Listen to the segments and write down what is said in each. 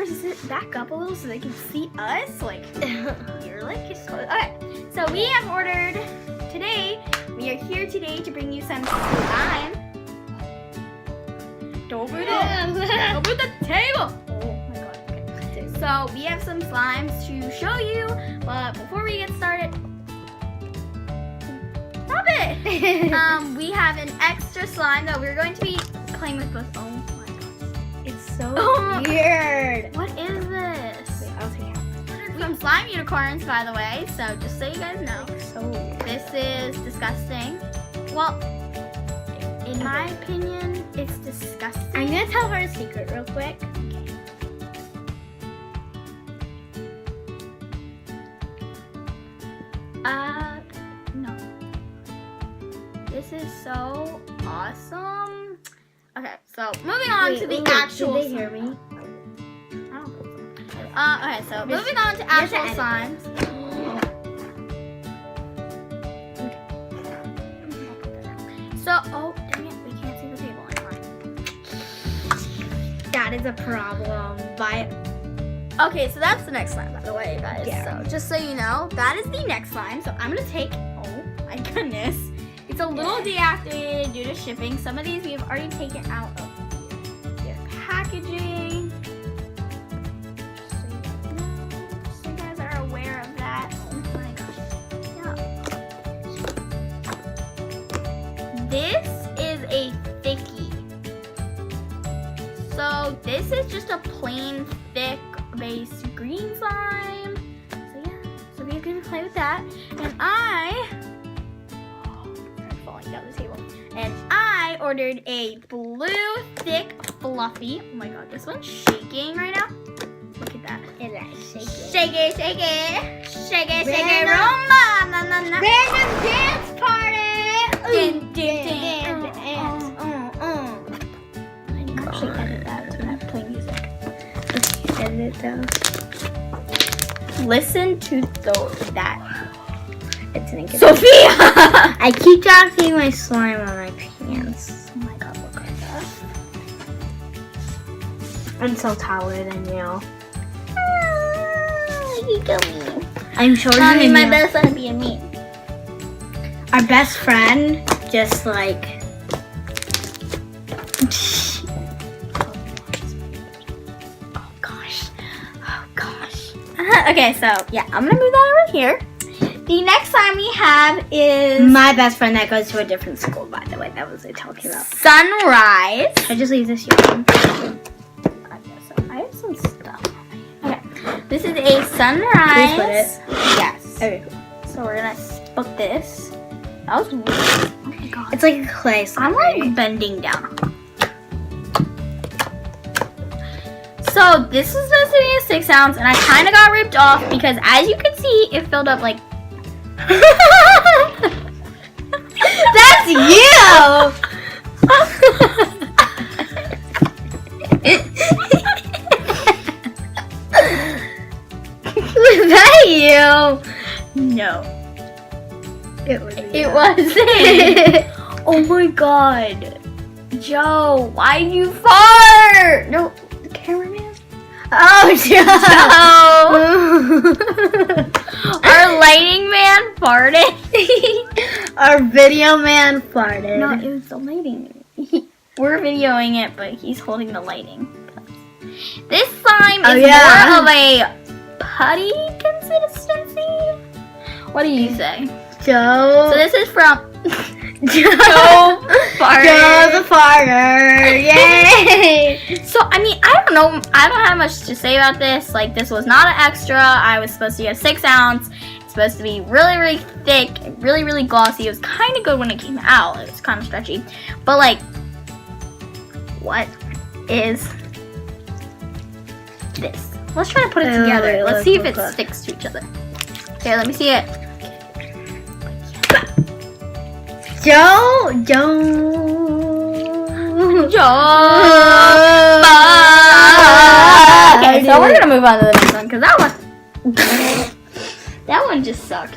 YouTubers sit back up a little so they can see us? Like, you're like, okay. So we have ordered today. We are here today to bring you some slime. Don't move the table. Oh my god. Okay. So we have some slimes to show you, but before we get started, stop it. We have an extra slime that we're going to be playing with both. Oh my god. It's so weird. What is this? Wait, I'll take it. From slime unicorns, by the way. So just so you guys know. So weird. This is disgusting. Well, in my opinion, it's disgusting. I'm gonna tell her a secret real quick. No. This is so awesome. Okay, so moving on to the actual. Did they hear me? I don't think so. Okay, so moving on to actual slimes. So, oh, dang it, we can't see the table anymore. That is a problem. Okay, so that's the next slime, by the way, guys. Yeah. So, just so you know, that is the next slime. So, I'm going to take, oh my goodness. It's a little deactivated due to shipping. Some of these we have already taken out of their packaging. Just so you guys are aware of that. Oh my gosh. Yeah. This is a thickie. So this is just a plain thick base green slime. So yeah, so we're gonna play with that. And I'm falling down the table. And I ordered a blue thick fluffy. Oh my god, this one's shaking right now. Look at that. It is shaking. Shake it, shake it. Shake it, shake it, rumba. Na, na, na. Random dance party. Dun, dun, dun. Actually edit that when I play music. Edit those. Listen to that. It's an Sophia! I keep dropping my slime on my pants. Oh my god, look at that. I'm so taller than you. You got me. I'm shorter Mommy, than my you. best friend being me. Our best friend just like. Oh gosh. Okay, so yeah, I'm gonna move that over here. The next slime we have is My best friend that goes to a different school, by the way. That was what I talking about. Sunrise. I just leave this here. I have some stuff. Okay, this is a sunrise. Please put it. Yes. Okay. So we're gonna put this. That was weird. Oh my god. It's like a clay slime. I'm like bending down. So this is supposed to be a 6 ounce, and I kind of got ripped off because, as you can see, it filled up like. That's you. Was that you? No. It was. It wasn't. Oh my god. Joe, why'd you fart? No, the cameraman. Oh, Joe. Our lighting man farted. Our video man farted. No, it was the lighting. We're videoing it, but he's holding the lighting. This slime is more of a putty consistency. What do you say? Joe. So this is from Joe Farter. Joe the farter. Yay! So, I mean, I don't know. I don't have much to say about this. Like, this was not an extra. I was supposed to get a 6 ounce. It's supposed to be really, really thick, really, really glossy. It was kind of good when it came out. It was kind of stretchy. But, like, what is this? Let's try to put it together. Let's see if it sticks to each other. Okay, let me see it. Joe. Okay, so we're gonna move on to the next one because that one just sucked.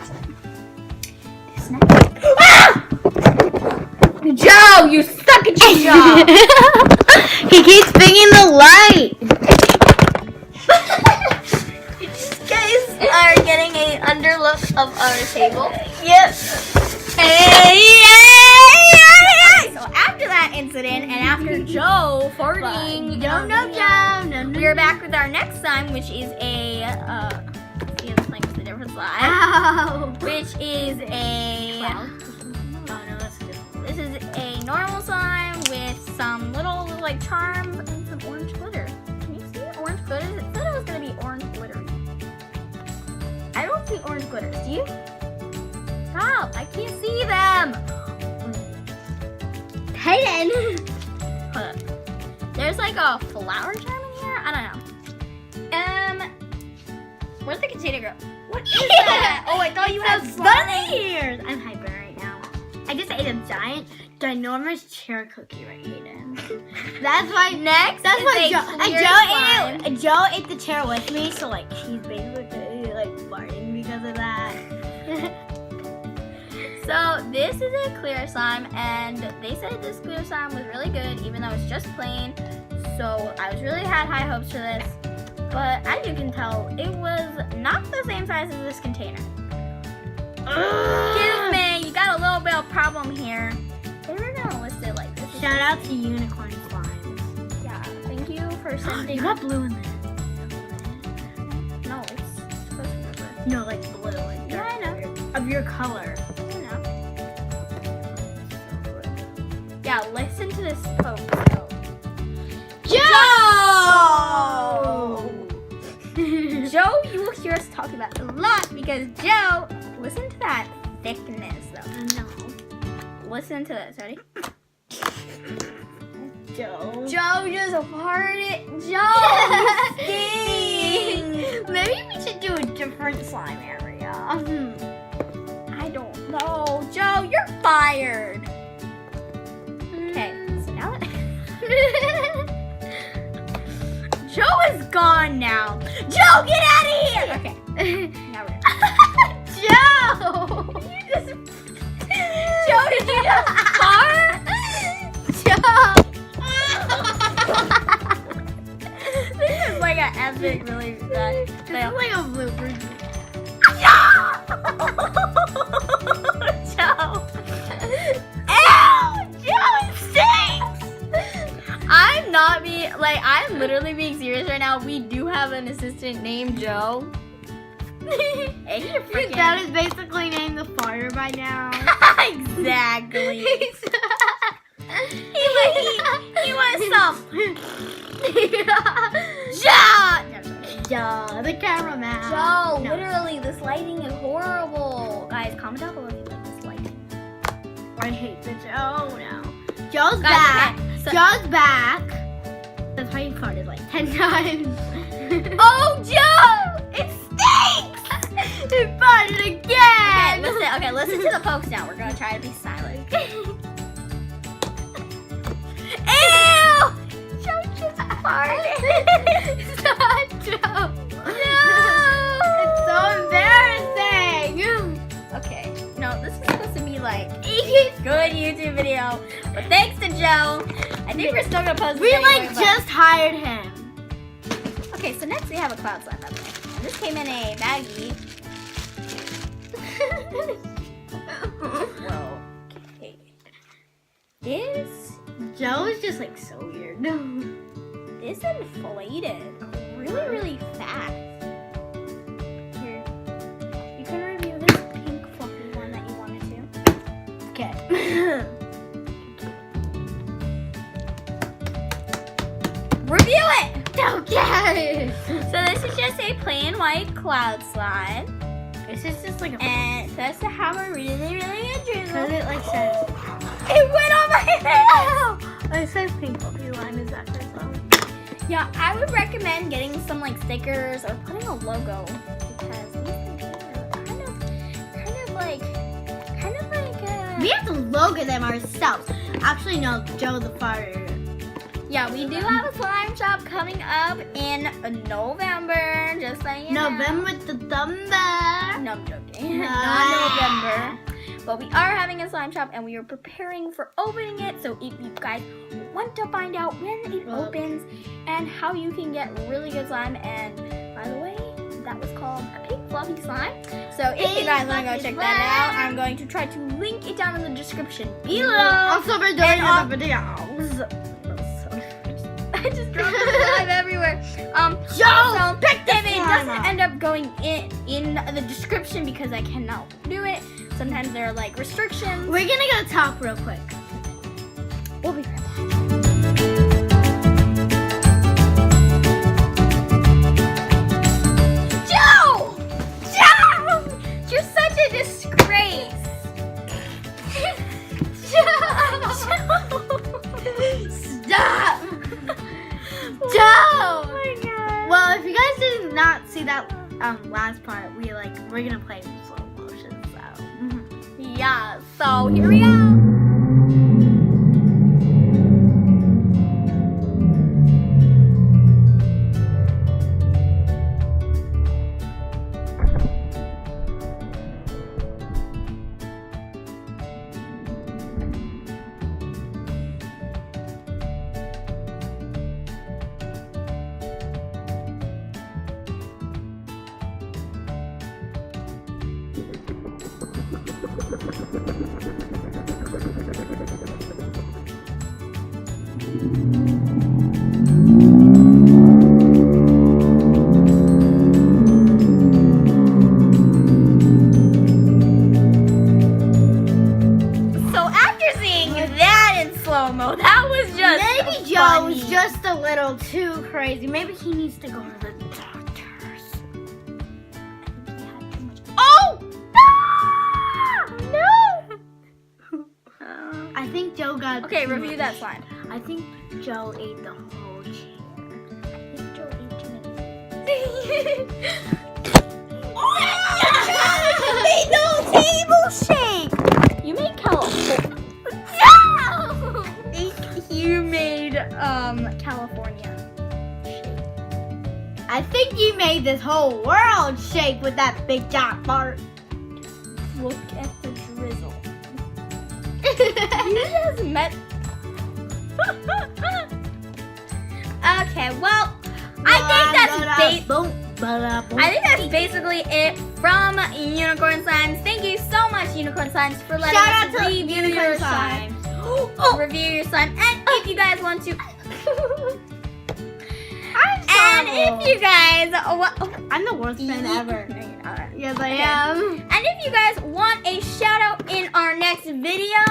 This next. Ah! Joe, you suck at your job. He keeps bringing the light. out of our table. Yes. So after that incident, and after Joe farting, we are back with our next slime, which is a let's play with a different slime. Which is a this is a normal slime with some little like charms and some orange glitter. Can you see it? Orange glitter? It said it was gonna be orange glittery. I don't see orange glitters. Do you? Stop! I can't see them. Hidden. Hold up. There's like a flower charm in here. I don't know. Where's the container girl? What is that? Oh, I thought you had bunny ears. I'm hyper right now. I just ate a ginormous chair cookie right here. That's why Next, that's is why a clear slime. Joe ate the chair with me, so like she's basically like farting because of that. So this is a clear slime, and they said this clear slime was really good, even though it's just plain. So I had high hopes for this, but as you can tell, it was not the same size as this container. Excuse me, you got a little bit of problem here. They were gonna list it like this. Shout out to Unicorn Slimes. Yeah, thank you for sending. You got blue in there. No, it's supposed to be blue. No, like blue. Like Yeah, I know. of your color. Yeah, listen to this poke. Joe! Joe, you will hear us talk about a lot because Joe, listen to that thickness though. No. Listen to this, ready? Joe. Joe just farted. Joe, you stink. Maybe we should do a different slime area. I don't know. Joe, you're fired. Okay, so now Joe is gone now. Joe, get out of here! Okay, now we're Joe! Joe, did you just fart? Joe! This is like an epic, really bad fail. Like a blooper. Joe! Ew! Joe, it stinks! I'm literally being serious right now. We do have an assistant named Joe. And you're freaking... That is basically named the fire by now. Exactly. he wants some. Joe, the cameraman. Joe, literally, this lighting is horrible. Guys, comment down below if you like this lighting. I hate the Joe now. Joe's Guys, back. okay, so- Joe's back. That's why you farted like 10 times. Oh, Joe! It stinks! He farted again. Okay, listen to the pokes now. We're gonna try to be silent. Ew! Joe just farted. Stop, Joe. No! It's so embarrassing. Okay, no, this is supposed to be like a good YouTube video. But thanks to Joe, I think we're still gonna post. We just hired him. Okay, so next we have a cloud slime. By the way. And this came in a baggie. Whoa. Okay. This Joe is just like so weird. is inflated really, really fast. Here, you can review this pink fluffy one that you wanted to. Okay. Review it! Okay. So this is just a plain white cloud slime. This is just like a. And it's supposed to have a really, really good Because drizzle. it like says. It went on my face! It says pink fluffy lime. Is that first one? Yeah, I would recommend getting some like stickers or putting a logo because these things are kind of like. We have to logo them ourselves. Actually, no. Joe the fire. Yeah, we do have a slime shop coming up in November. Just so you know. November the thunder. No, I'm joking. Not November. But we are having a slime shop and we are preparing for opening it. So if you guys want to find out when it opens and how you can get really good slime, and by the way, that was called a pink fluffy slime. So if you guys want to go check that out, I'm going to try to link it down in the description below. Also, we're doing And the videos. I just dropped the slime everywhere. Joe, pick if this it slime doesn't up. end up going in the description because I cannot do it. Sometimes there are like restrictions. We're gonna go talk real quick. We'll be right back. Joe! Joe! You're such a disgrace. Joe! Stop! Joe! Oh my god. Well, if you guys did not see that last part, we're gonna play in slow motion. So Yeah, so here we go. So after seeing that in slow-mo, that was just maybe Joe funny. was just a little too crazy. Maybe he needs to go to the doctors. Oh! No! I think Joe got. Okay, too review much. that slime. I think Joe ate the whole chair. I think Joe ate too many. made the whole table shake. You made California. You made California shake. I think you made this whole world shake with that big giant fart. Look at the drizzle. You just met. Okay, well, I think that's basically it from Unicorn Slimes. Thank you so much, Unicorn Slimes, for letting Shout us out to review your Unicorn slime. Slimes. Review your slime, and if you guys want to, I'm and if you guys, I'm the worst fan ever. No, you're not. Yes, I am. And if you guys want a shout out in our next video,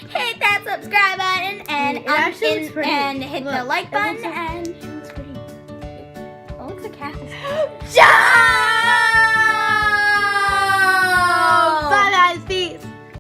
hit that subscribe button and It actually looks pretty. and hit the Look, like it button looks like- and